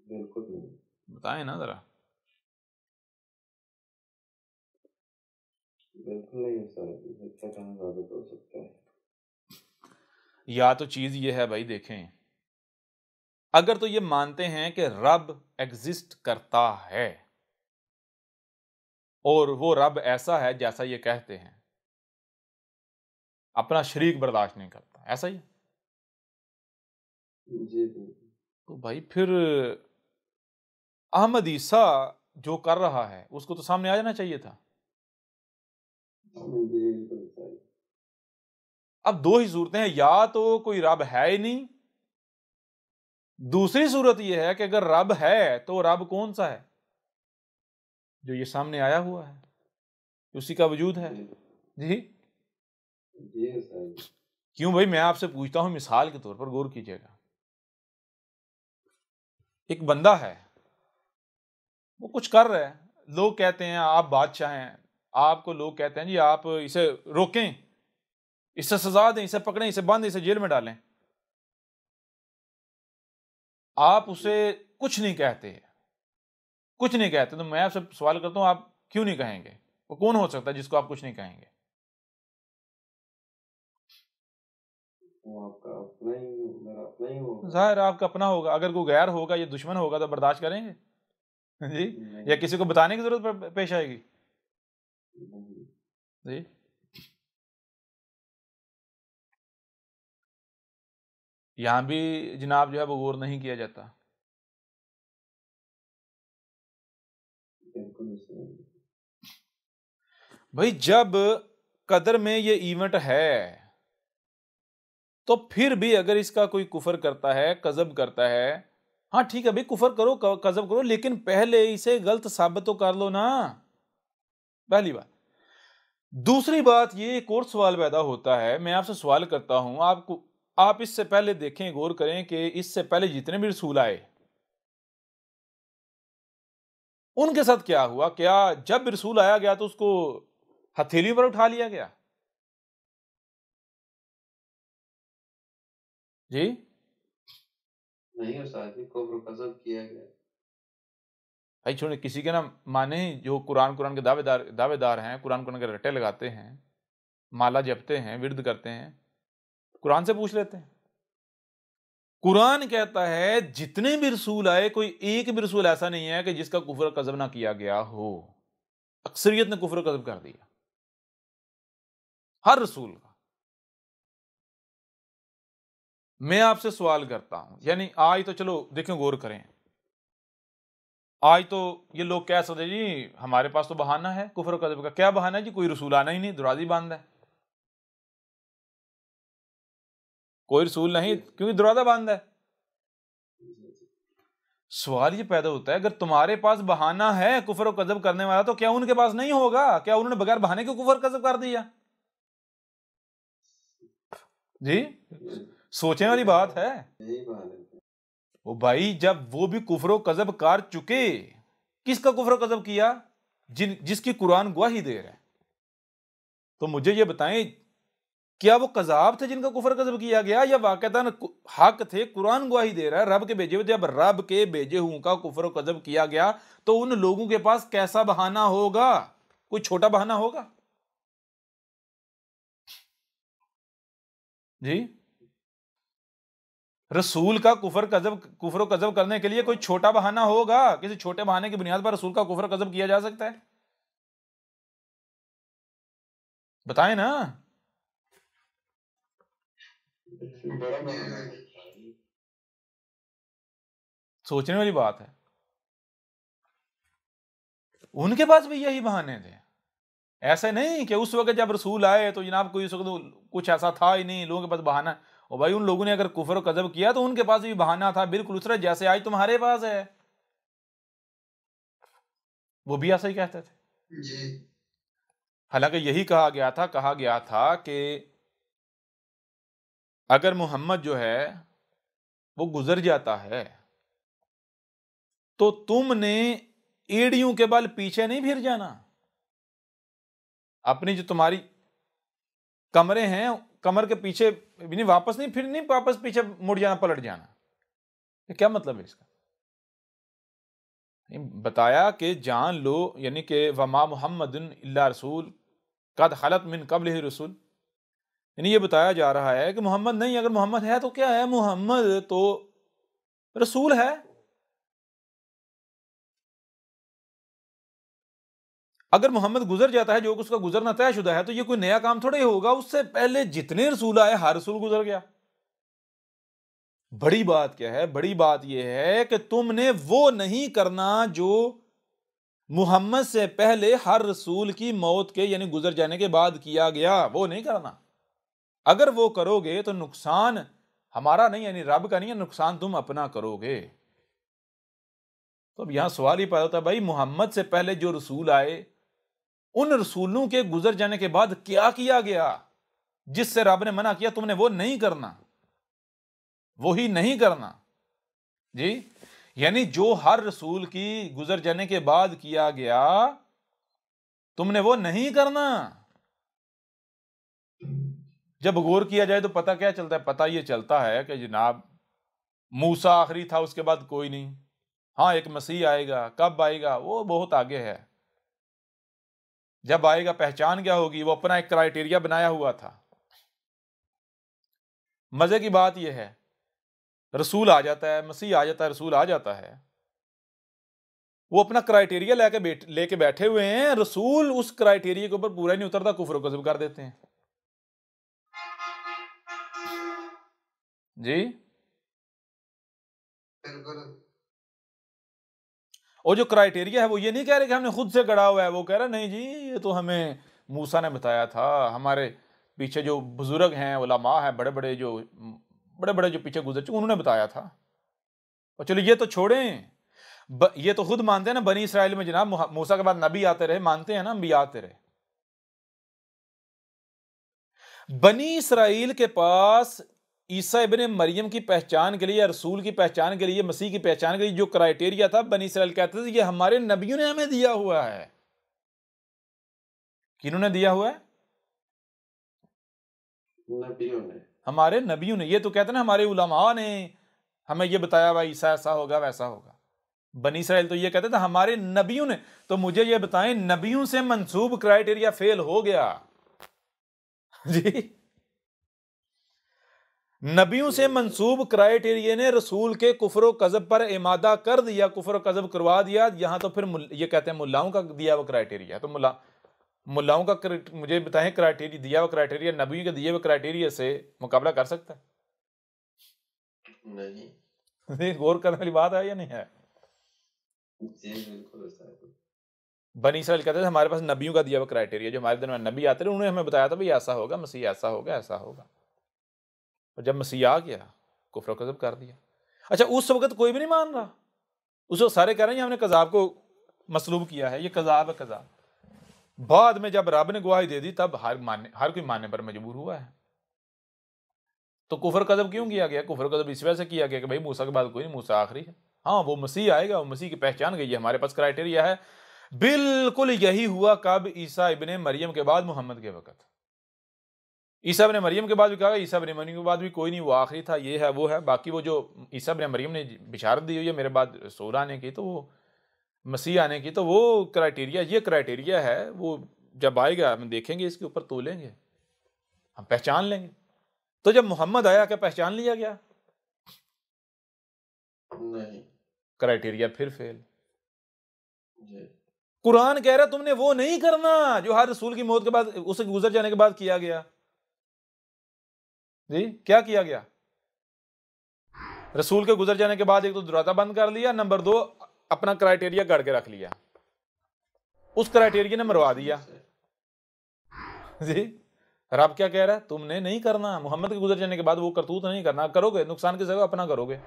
बिल्कुल नहीं, बताएं ना जरा। बिल्कुल नहीं सर, इससे कहाँ साबित हो सकता है? या तो चीज ये है भाई, देखें, अगर तो ये मानते हैं कि रब एग्जिस्ट करता है और वो रब ऐसा है जैसा ये कहते हैं, अपना शरीक बर्दाश्त नहीं करता, ऐसा ही है, जी बिल्कुल। तो भाई फिर अहमद ईसा जो कर रहा है उसको तो सामने आ जाना चाहिए था। जी बिल्कुल सर। अब दो ही सूरतें हैं, या तो कोई रब है ही नहीं, दूसरी सूरत यह है कि अगर रब है तो रब कौन सा है? जो ये सामने आया हुआ है, उसी का वजूद है। जी जी जी सर। क्यों भाई, मैं आपसे पूछता हूं, मिसाल के तौर पर गौर कीजिएगा, एक बंदा है, वो कुछ कर रहा है, लोग कहते हैं आप बादशाह हैं, आपको लोग कहते हैं जी आप इसे रोकें, इसे सजा दें, इसे पकड़ें, इसे बांधें, इसे जेल में डालें, आप उसे कुछ नहीं कहते, कुछ नहीं कहते, तो मैं आपसे सवाल करता हूं, आप क्यों नहीं कहेंगे? वो कौन हो सकता है जिसको आप कुछ नहीं कहेंगे? वो आपका अपना ही, मेरा अपना ही होगा। जाहिर है आपका अपना होगा, अगर कोई गैर होगा या दुश्मन होगा तो बर्दाश्त करेंगे? जी, या नहीं किसी को बताने की जरूरत पेश आएगी? नहीं। जी यहां भी जनाब जो है वो गौर नहीं किया जाता। बिल्कुल सर। भाई जब कदर में ये इवेंट है, तो फिर भी अगर इसका कोई कुफर करता है, कजब करता है, हाँ ठीक है भाई, कुफर करो, कजब करो, लेकिन पहले इसे गलत साबित तो कर लो ना, पहली बात। दूसरी बात, ये एक और सवाल पैदा होता है, मैं आपसे सवाल करता हूं, आपको, आप इससे पहले देखें, गौर करें कि इससे पहले जितने भी रसूल आए उनके साथ क्या हुआ? क्या जब रसूल आया गया तो उसको हथेली पर उठा लिया गया? जी नहीं हो साथी, कुफ्र कसब किया गया। भाई छोड़े, किसी के ना माने जो कुरान कुरान के दावेदार हैं, कुरान कुरान के रट्टे लगाते हैं, माला जपते हैं, विर्द करते हैं, कुरान से पूछ लेते हैं। कुरान कहता है जितने भी रसूल आए, कोई एक भी रसूल ऐसा नहीं है कि जिसका कुफर कज़ब ना किया गया हो, अक्सरियत ने कुफर कज़ब कर दिया, हर रसूल का। मैं आपसे सवाल करता हूं, यानी आज तो चलो देखें, गौर करें, आज तो ये लोग कह सकते जी हमारे पास तो बहाना है कुफर कज़ब का। क्या बहाना है जी? कोई रसूल आना ही नहीं, दरवाजे बंद है, कोई रसूल नहीं क्योंकि दरवाजा बंद है। सवाल ये पैदा होता है, अगर तुम्हारे पास बहाना है कुफर और कज़ब करने वाला, तो क्या उनके पास नहीं होगा? क्या उन्होंने बगैर बहाने के कुफर कज़ब कर दिया? जी सोचने वाली बात है। यही बात है। वो भाई जब वो भी कुफर और कज़ब कर चुके, किसका कुफर और कज़ब किया? जिसकी कुरान गवाही दे रहा है। तो मुझे ये बताएं, क्या वो कज़ाब थे जिनका कुफर कज़ब किया गया, या वाकईतन हक थे? कुरान गवाही दे रहा है रब के भेजे हुए, जब रब के भेजे हुओं का कुफर कज़ब किया गया तो उन लोगों के पास कैसा बहाना होगा? कोई छोटा बहाना होगा? जी रसूल का कुफर कज़ब करने के लिए कोई छोटा बहाना होगा? किसी छोटे बहाने की बुनियाद पर रसूल का कुफर कज़ब किया जा सकता है? बताएं ना। बड़ा बहाना है। सोचने वाली बात है। उनके पास भी यही बहाने थे। ऐसे नहीं कि उस वक्त जब रसूल आए तो जनाब कोई उस वक्त कुछ ऐसा था ही नहीं, लोगों के पास बहाना। और भाई उन लोगों ने अगर कुफर और कज़ब किया तो उनके पास भी बहाना था, बिल्कुल उस तरह जैसे आज तुम्हारे पास है, वो भी ऐसा ही कहते थे जी। हालांकि यही कहा गया था कि अगर मोहम्मद जो है वो गुजर जाता है तो तुमने एड़ियों के बल पीछे नहीं फिर जाना, अपनी जो तुम्हारी कमरे हैं कमर के पीछे नहीं, वापस नहीं फिर नहीं, वापस पीछे मुड़ जाना, पलट जाना। ये क्या मतलब है इसका? बताया कि जान लो, यानी कि वमा मुहम्मदुन इल्ला रसूल कद खलत मिन क़ब्लिही रसूल, यानी ये बताया जा रहा है कि मोहम्मद नहीं, अगर मोहम्मद है तो क्या है, मोहम्मद तो रसूल है। अगर मोहम्मद गुजर जाता है, जो उसका गुजरना तयशुदा है, तो ये कोई नया काम थोड़ा ही होगा, उससे पहले जितने रसूल आए हर रसूल गुजर गया। बड़ी बात क्या है? बड़ी बात यह है कि तुमने वो नहीं करना जो मोहम्मद से पहले हर रसूल की मौत के यानी गुजर जाने के बाद किया गया, वो नहीं करना। अगर वो करोगे तो नुकसान हमारा नहीं, यानी रब का नहीं है, नुकसान तुम अपना करोगे। तो अब यहां सवाल ही पैदा होता है, भाई मोहम्मद से पहले जो रसूल आए उन रसूलों के गुजर जाने के बाद क्या किया गया जिससे रब ने मना किया तुमने वो नहीं करना, वो ही नहीं करना जी। यानी जो हर रसूल की गुजर जाने के बाद किया गया तुमने वो नहीं करना। जब गौर किया जाए तो पता क्या चलता है? पता ये चलता है कि जनाब मूसा आखिरी था, उसके बाद कोई नहीं। हाँ, एक मसीह आएगा, कब आएगा वो बहुत आगे है। जब आएगा पहचान क्या होगी? वो अपना एक क्राइटेरिया बनाया हुआ था। मजे की बात यह है, रसूल आ जाता है, मसीह आ जाता है, रसूल आ जाता है, वो अपना क्राइटेरिया लेके बैठे हुए हैं, रसूल उस क्राइटेरिया के ऊपर पूरा नहीं उतरता, कुफ्र कज़ब कर देते हैं जी। और जो क्राइटेरिया है वो ये नहीं कह रहे कि हमने खुद से गढ़ा हुआ है, वो कह रहा नहीं जी ये तो हमें मूसा ने बताया था, हमारे पीछे जो बुजुर्ग हैं, उलमा हैं, बड़े बड़े जो पीछे गुजर चुके उन्होंने बताया था। और चलो ये तो छोड़ें, ये तो खुद मानते हैं ना, बनी इसराइल में जनाब मूसा के बाद नबी आते रहे, मानते हैं ना, नबी आते रहे। बनी इसराइल के पास ईसा इब्ने मरियम की पहचान के लिए या रसूल की पहचान के लिए, मसीह की पहचान के लिए जो क्राइटेरिया था, बनी इसराइल कहते थे ये हमारे नबियों ने हमें दिया हुआ है। किन्होंने दिया हुआ है? नबियों ने, हमारे नबियों ने। ये तो कहते हैं ना हमारे उलमा ने हमें ये बताया भाई ईसा ऐसा होगा वैसा होगा। बनी इसराइल तो ये कहते थे हमारे नबियों ने। तो मुझे ये बताएं, नबियों से मंसूब क्राइटेरिया फेल हो गया जी। नबियों से मंसूब क्राइटेरिया ने रसूल के कुफर कज़ब पर इमादा कर दिया, कुफर कज़ब करवा दिया। यहां तो फिर ये कहते हैं मुल्लाओं का दिया हुआ क्राइटेरिया। तो मुल्लाओं का मुझे बताएं क्राइटेरिया, दिया हुआ क्राइटेरिया नबियों के दिए हुए क्राइटेरिया से मुकाबला कर सकता है? नहीं। गौर करने वाली बात है या नहीं है? बनी इसराइल कहते थे हमारे पास नबियों का दिया हुआ क्राइटेरिया, जो हमारे दिन में नबी आते थे उन्होंने हमें बताया था भाई ऐसा होगा, मसीह ऐसा होगा, ऐसा होगा। और जब मसीह आ गया कुफ्र कज़ब कर दिया। अच्छा, उस वक्त कोई भी नहीं मान रहा, उस वक्त सारे कह रहे हैं हमने कज़ाब को मसलूब किया है, ये कज़ाब है कज़ाब। बाद में जब रब ने गवाही दे दी तब हर कोई मानने पर मजबूर हुआ है। तो कुफ्र कज़ब क्यों किया गया? कुफ्र कज़ब इस वजह से किया गया कि भाई मूसा के बाद कोई नहीं, मूसा आखिरी है। हाँ, वो मसीह आएगा, वो मसीह की पहचान गई है, हमारे पास क्राइटेरिया है। बिल्कुल यही हुआ कब? ईसा इब्ने मरियम के बाद, मोहम्मद के वक्त। ईसा इब्ने मरियम के बाद भी कहा, ईसा इब्ने मरियम के बाद भी कोई नहीं, वो आखिरी था, ये है वो है। बाकी वो जो ईसा इब्ने मरियम ने बिशारत दी हुई है मेरे बाद रसूल आने की, तो वो मसीह आने की, तो वो क्राइटेरिया, ये क्राइटेरिया है, वो जब आएगा हम देखेंगे, इसके ऊपर तोलेंगे, हम पहचान लेंगे। तो जब मोहम्मद आया क्या पहचान लिया गया? नहीं, क्राइटेरिया फिर फेल। कुरान कह रहा तुमने वो नहीं करना जो हर रसूल की मौत के बाद, उसे गुजर जाने के बाद किया गया जी। क्या किया गया? रसूल के गुजर जाने के बाद एक तो दरवाजा बंद कर लिया, नंबर 2 अपना क्राइटेरिया गढ़ के रख लिया। उस क्राइटेरिया ने मरवा दिया जी। रब क्या कह रहा है, तुमने नहीं करना, मोहम्मद के गुजर जाने के बाद वो करतूत नहीं करना, करोगे नुकसान की जगह अपना करोगे।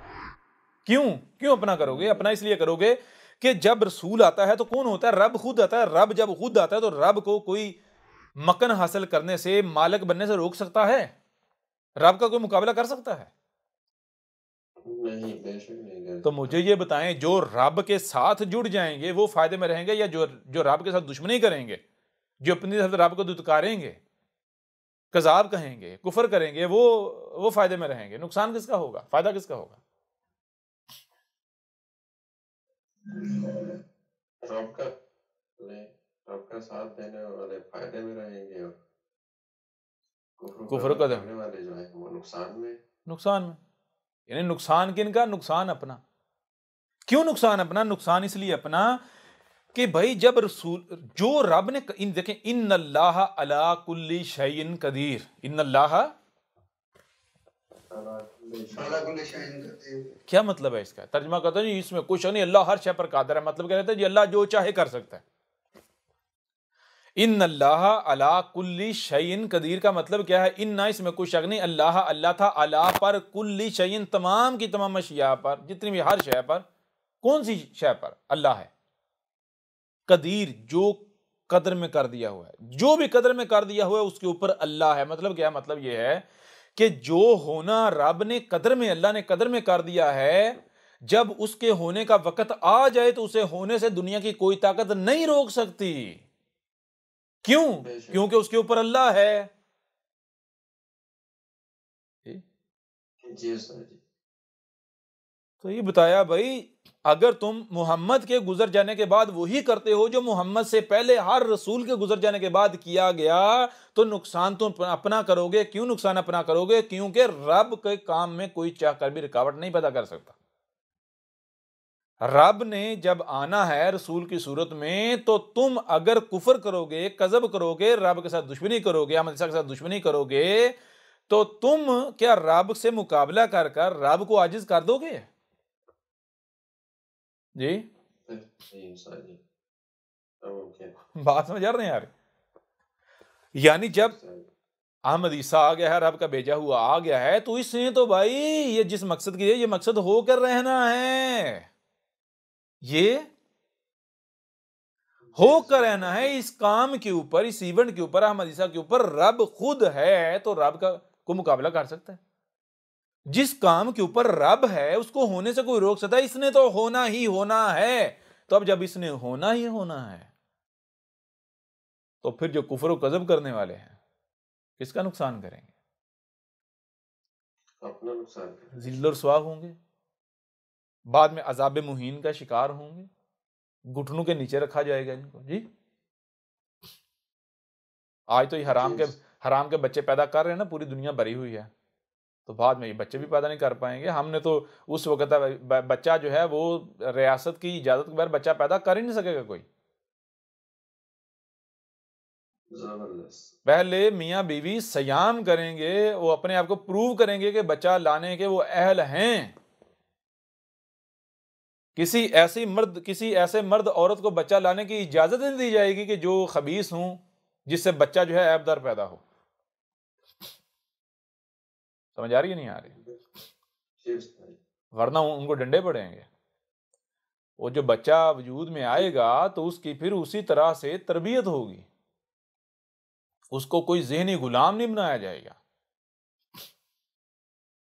क्यों अपना करोगे? अपना इसलिए करोगे कि जब रसूल आता है तो कौन होता है? रब खुद आता है। रब जब खुद आता है तो रब को कोई मकन हासिल करने से, मालिक बनने से रोक सकता है? रब का कोई मुकाबला कर सकता है? नहीं, बेशक नहीं कर तो सकता। मुझे ये बताएं, जो रब के साथ जुड़ जाएंगे वो फायदे में रहेंगे, या जो रब के साथ दुश्मनी करेंगे, जो अपनी तरफ रब को दुत्कारेंगे, कजाब कहेंगे, कुफर करेंगे, वो फायदे में रहेंगे? नुकसान किसका होगा, फायदा किसका होगा? रब का नहीं, रब का साथ देने वाले फायदे में रहेंगे और कुफर कुफ्र कदम करने वाले जो है वो नुकसान में। यानी नुकसान किनका? नुकसान अपना। क्यों नुकसान अपना? नुकसान इसलिए अपना कि भाई जब रसूल, जो रब ने देखें, इन्नल्लाह अला कुल्ली शैइन कदीर, इन्नल्लाह, क्या मतलब है इसका? तर्जुमा करते हैं जी, इसमें कुछ नहीं, अल्लाह हर शय पर कादिर है। मतलब क्या रहता है जी? अल्लाह जो चाहे कर सकता है। इन्नल्लाह अला कुल्ली शैइन कदीर का मतलब क्या है? इन्ना, इसमें कुछ शक नहीं, अल्लाह, अल्लाह था, अला पर, कुल्ली शैइन, तमाम की तमाम अशिया पर, जितनी भी हर शय पर। कौन सी शय पर? अल्लाह है। कदीर, जो कदर में कर दिया हुआ है, जो भी कदर में कर दिया हुआ है उसके ऊपर अल्लाह है। मतलब क्या? मतलब यह है कि जो होना रब ने कदर में, अल्लाह ने कदर में कर दिया है, जब उसके होने का वक्त आ जाए तो उसे होने से दुनिया की कोई ताकत नहीं रोक सकती। क्यों? क्योंकि उसके ऊपर अल्लाह है। जी सर जी। तो ये बताया भाई, अगर तुम मोहम्मद के गुजर जाने के बाद वही करते हो जो मोहम्मद से पहले हर रसूल के गुजर जाने के बाद किया गया, तो नुकसान तुम अपना करोगे। क्यों नुकसान अपना करोगे? क्योंकि रब के काम में कोई चाह कर भी रुकावट नहीं पैदा कर सकता। रब ने जब आना है रसूल की सूरत में, तो तुम अगर कुफर करोगे, कजब करोगे, रब के साथ दुश्मनी करोगे, अहमद के साथ दुश्मनी करोगे, तो तुम क्या रब से मुकाबला कर कर रब को आजिज कर दोगे? जी सर जी। ओके, बात समझ आ रहे हैं यार? यानी जब अहमद ईसा आ गया है, रब का भेजा हुआ आ गया है, तो इसने तो भाई ये जिस मकसद की है, ये मकसद होकर रहना है। ये होकर रहना है। इस काम के ऊपर, इस इवेंट के ऊपर, अहमद ईसा के ऊपर रब खुद है, तो रब का को मुकाबला कर सकता है। जिस काम के ऊपर रब है उसको होने से कोई रोक सकता है? इसने तो होना ही होना है। तो अब जब इसने होना ही होना है, तो फिर जो कुफर और कज़ब करने वाले हैं किसका नुकसान करेंगे? अपना नुकसान। जिल्ल और स्वाह होंगे, बाद में अजाब मुहीन का शिकार होंगे, घुटनों के नीचे रखा जाएगा इनको। जी, आज तो ये हराम के बच्चे पैदा कर रहे हैं ना, पूरी दुनिया भरी हुई है, तो बाद में ये बच्चे भी पैदा नहीं कर पाएंगे। हमने तो उस वक्त बच्चा जो है वो रियासत की इजाजत के बगैर बच्चा पैदा कर ही नहीं सकेगा कोई। पहले मियाँ बीवी सयाम करेंगे, वो अपने आप को प्रूव करेंगे कि बच्चा लाने के वो अहल हैं। किसी ऐसे मर्द औरत को बच्चा लाने की इजाजत नहीं दी जाएगी कि जो खबीस हूं, जिससे बच्चा जो है ऐबदार पैदा हो। समझ आ रही है नहीं आ रही? वरना उनको डंडे पड़ेंगे। वो जो बच्चा वजूद में आएगा तो उसकी फिर उसी तरह से तरबियत होगी, उसको कोई ज़हनी गुलाम नहीं बनाया जाएगा।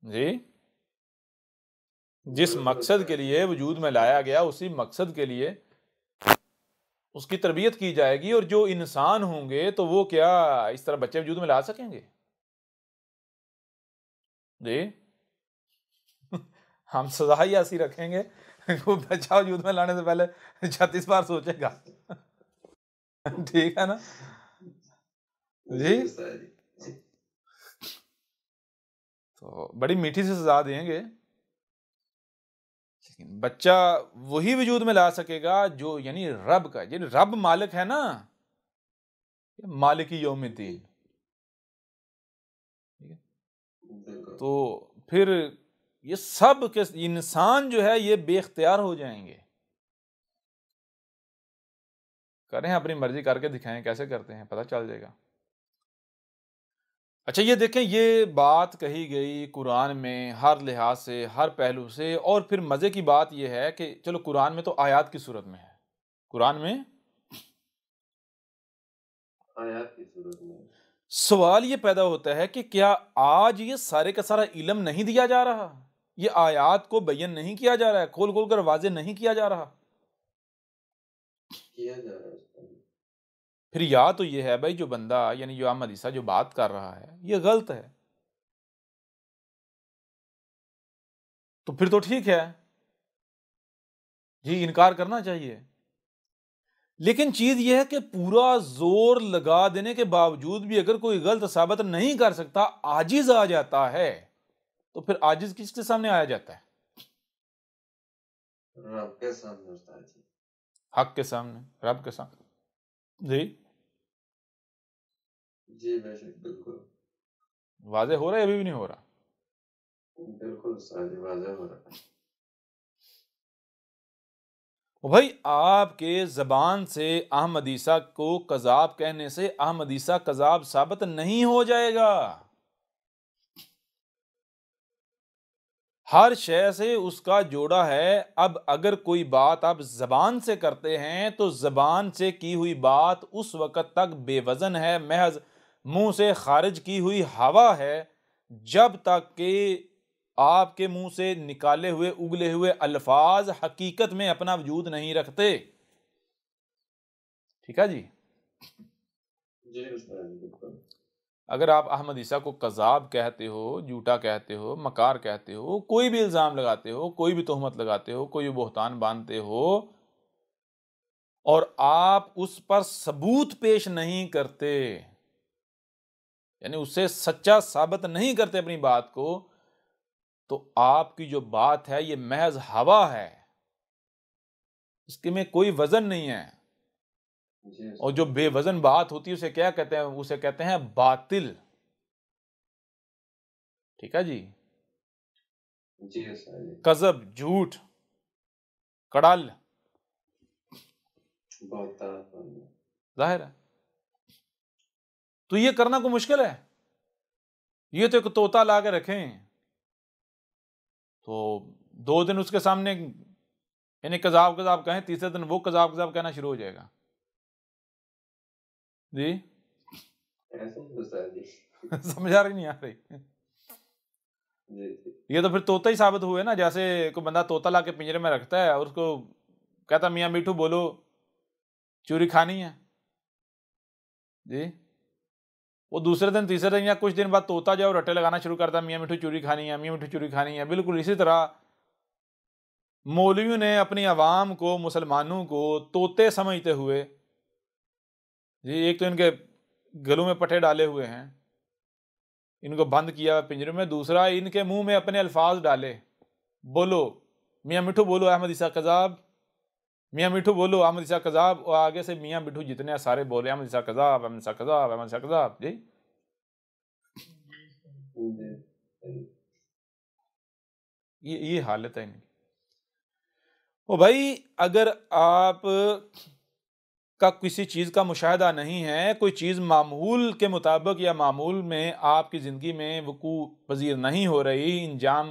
जी, जिस मकसद के लिए वजूद में लाया गया उसी मकसद के लिए उसकी तरबियत की जाएगी। और जो इंसान होंगे तो वो क्या इस तरह बच्चे वजूद में ला सकेंगे? जी हम सजा ही ऐसी रखेंगे, कोई बच्चा वजूद में लाने से पहले 36 बार सोचेगा। ठीक है ना जी? तो बड़ी मीठी से सजा देंगे, लेकिन बच्चा वही वजूद में ला सकेगा जो, यानी रब का, यानी रब मालिक है ना, मालिक यौमिद्दीन। तो फिर ये सब के इंसान जो है ये बेख्तियार हो जाएंगे। करें, अपनी मर्जी करके दिखाएं, कैसे करते हैं पता चल जाएगा। अच्छा ये देखें, ये बात कही गई कुरान में हर लिहाज से, हर पहलू से, और फिर मज़े की बात यह है कि चलो कुरान में तो आयत की सूरत में है, कुरान में आयत की सूरत में। सवाल ये पैदा होता है कि क्या आज ये सारे का सारा इल्म नहीं दिया जा रहा, ये आयत को बयान नहीं किया जा रहा है, खोल खोल कर वाजे नहीं किया जा रहा? किया जा रहा है उसका भी। फिर या तो ये है भाई जो बंदा यानी जो अहमद ईसा जो बात कर रहा है ये गलत है, तो फिर तो ठीक है जी, इनकार करना चाहिए। लेकिन चीज यह है कि पूरा जोर लगा देने के बावजूद भी अगर कोई गलत साबित नहीं कर सकता, आजिज आ जाता है, तो फिर आजिज किसके सामने आया जाता है? रब के सामने उस्ताद जी। हक के सामने, रब के सामने। जी जी बेशक, बिल्कुल वाजे हो रहा है, अभी भी नहीं हो रहा? बिल्कुल उस्ताद जी, वाज़ेह हो रहा है। ओ भाई, आपके जबान से अहमद ईसा को कजाब कहने से अहमद ईसा कजाब साबित नहीं हो जाएगा। हर शय से उसका जोड़ा है। अब अगर कोई बात आप जबान से करते हैं तो जबान से की हुई बात उस वक़्त तक बेवजन है, महज मुंह से खारिज की हुई हवा है, जब तक कि आपके मुंह से निकाले हुए उगले हुए अल्फाज हकीकत में अपना वजूद नहीं रखते। ठीक है जी। जी उस्ताद जी, बिल्कुल। अगर आप अहमद ईसा को कज़ाब कहते हो, झूठा कहते हो, मकार कहते हो, कोई भी इल्ज़ाम लगाते हो, कोई भी तोहमत लगाते हो, कोई भी बहतान बांधते हो, और आप उस पर सबूत पेश नहीं करते, यानी उससे सच्चा साबित नहीं करते अपनी बात को, तो आपकी जो बात है ये महज हवा है, इसके में कोई वजन नहीं है। जी और उस्ताद जो जी। बेवजन बात होती है उसे क्या कहते हैं? उसे कहते हैं बातिल। ठीक है जी। जी उस्ताद जी। कज़ब, झूठ, कड़ल, बहुत जाहिर है। तो ये करना कोई मुश्किल है? ये तो एक तोता ला के रखें तो 2 दिन उसके सामने यानी कजाब कजाब कहें, तीसरे दिन वो कजाब कजाब कहना शुरू हो जाएगा। जी ऐसे ही उस्ताद जी। समझ आ रही नहीं आ रही? जी जी। ये तो फिर तोता ही साबित हुए ना। जैसे कोई बंदा तोता ला के पिंजरे में रखता है और उसको कहता मियाँ मिठू बोलो चूरी खानी है जी, वो दूसरे दिन तीसरे दिन या कुछ दिन बाद तोता जाओ रट्टे लगाना शुरू करता है, मियाँ मिठू चूरी खानी है, मियाँ मिठू चूरी खानी है। बिल्कुल इसी तरह मौलवियों ने अपनी आवाम को, मुसलमानों को तोते समझते हुए जी, एक तो इनके गलों में पट्टे डाले हुए हैं, इनको बंद किया पिंजरे में, दूसरा इनके मुंह में अपने अल्फाज डाले, बोलो मियाँ मिठू बोलो अहमद ईसा कज़ाब, मियाँ मिठू बोलो अहमद ईसा कज़ाब, और आगे से मियाँ मिठू जितने हैं सारे बोले अहमद ईसा कज़ाब, अहमद ईसा कज़ाब, अहमद ईसा कज़ाब। जी जी ये हालत है इनकी। ओ भाई, अगर आप का किसी चीज़ का मुशाहदा नहीं है, कोई चीज़ मामूल के मुताबिक या मामूल में आपकी ज़िंदगी में वकू पजीर नहीं हो रही, इंजाम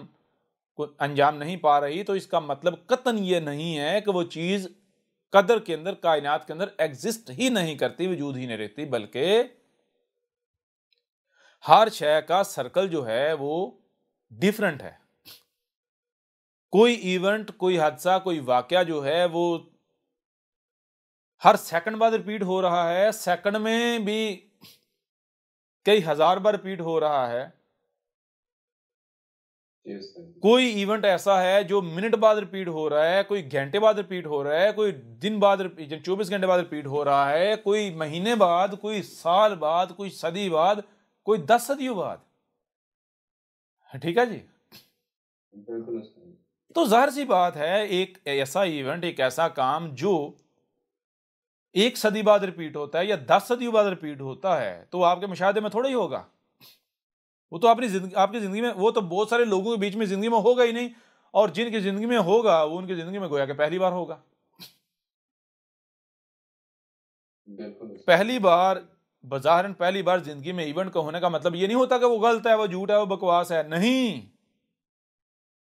को अंजाम नहीं पा रही, तो इसका मतलब कतन ये नहीं है कि वो चीज़ कदर के अंदर, कायनात के अंदर एग्जिस्ट ही नहीं करती, वजूद ही नहीं रहती, बल्कि हर शय का सर्कल जो है वो डिफरेंट है। कोई इवेंट, कोई हादसा, कोई वाकया जो है वो हर सेकंड बाद रिपीट हो रहा है, सेकंड में भी कई हजार बार रिपीट हो रहा है। जी उस्ताद जी। कोई इवेंट ऐसा है जो मिनट बाद रिपीट हो रहा है, कोई घंटे बाद रिपीट हो रहा है, कोई दिन बाद 24 घंटे बाद रिपीट हो रहा है, कोई महीने बाद, कोई साल बाद, कोई सदी बाद, कोई 10 सदियों बाद। ठीक है जी। बिल्कुल उस्ताद जी। तो जाहिर सी बात है, एक ऐसा इवेंट, एक ऐसा काम जो 1 सदी बाद रिपीट होता है या 10 सदियों बाद रिपीट होता है, तो आपके मुशाहदे में थोड़ा ही होगा। वो तो अपनी जिंदगी, आपकी जिंदगी में, वो तो बहुत सारे लोगों के बीच में जिंदगी में होगा ही नहीं, और जिनकी जिंदगी में होगा वो उनकी जिंदगी में गोया कि पहली बार होगा। बिल्कुल। पहली बार बज़ाहिरन पहली बार जिंदगी में इवेंट का होने का मतलब ये नहीं होता कि वो गलत है, वो झूठ है, वो बकवास है, नहीं,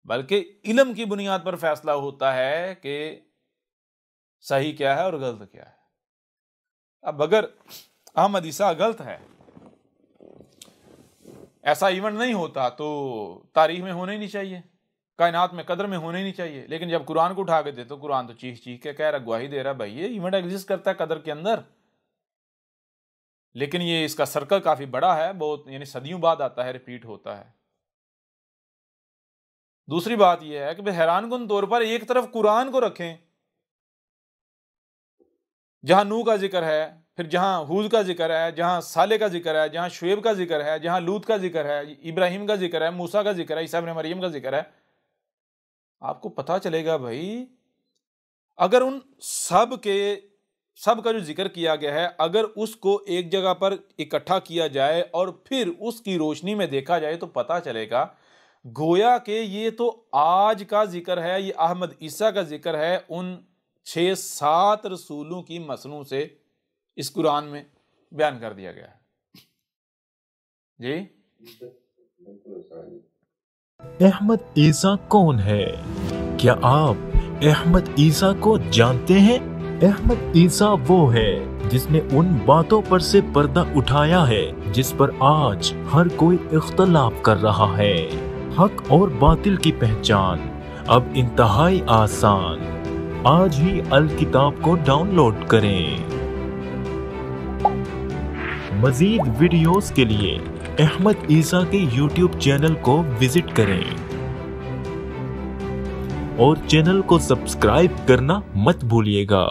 बल्कि इल्म की बुनियाद पर फैसला होता है कि सही क्या है और गलत क्या है। अब अगर अहमद ईसा गलत है, ऐसा इवेंट नहीं होता तो तारीख में होना ही नहीं चाहिए, कायनात में कदर में होना ही नहीं चाहिए। लेकिन जब कुरान को उठा के दे तो कुरान तो चीख चीख के कह रहा, गवाही दे रहा, भाई ये इवेंट एग्जिस्ट करता है कदर के अंदर, लेकिन ये इसका सर्कल काफी बड़ा है, बहुत यानी सदियों बाद आता है, रिपीट होता है। दूसरी बात यह है कि हैरानकुन तौर पर एक तरफ कुरान को रखें जहां नूह का जिक्र है, फिर जहां हूद का जिक्र है, जहां साले का जिक्र है, जहां शुएब का जिक्र है, जहां लूत का जिक्र है, इब्राहिम का जिक्र है, मूसा का जिक्र है, ईसा इब्न मरियम का जिक्र है, आपको पता चलेगा भाई अगर उन सब का जो जिक्र किया गया है, अगर उसको एक जगह पर इकट्ठा किया जाए और फिर उसकी रोशनी में देखा जाए तो पता चलेगा गोया कि ये तो आज का जिक्र है, ये अहमद ईसा का जिक्र है उन 6-7 रसूलों की मसनू से इस कुरान में बयान कर दिया गया है। जी अहमद ईसा कौन है? क्या आप अहमद ईसा को जानते हैं? अहमद ईसा वो है जिसने उन बातों पर से पर्दा उठाया है जिस पर आज हर कोई इख्तलाफ कर रहा है। हक और बातिल की पहचान अब इंतहाई आसान। आज ही अल किताब को डाउनलोड करें। मजीद वीडियोस के लिए अहमद ईसा के YouTube चैनल को विजिट करें और चैनल को सब्सक्राइब करना मत भूलिएगा।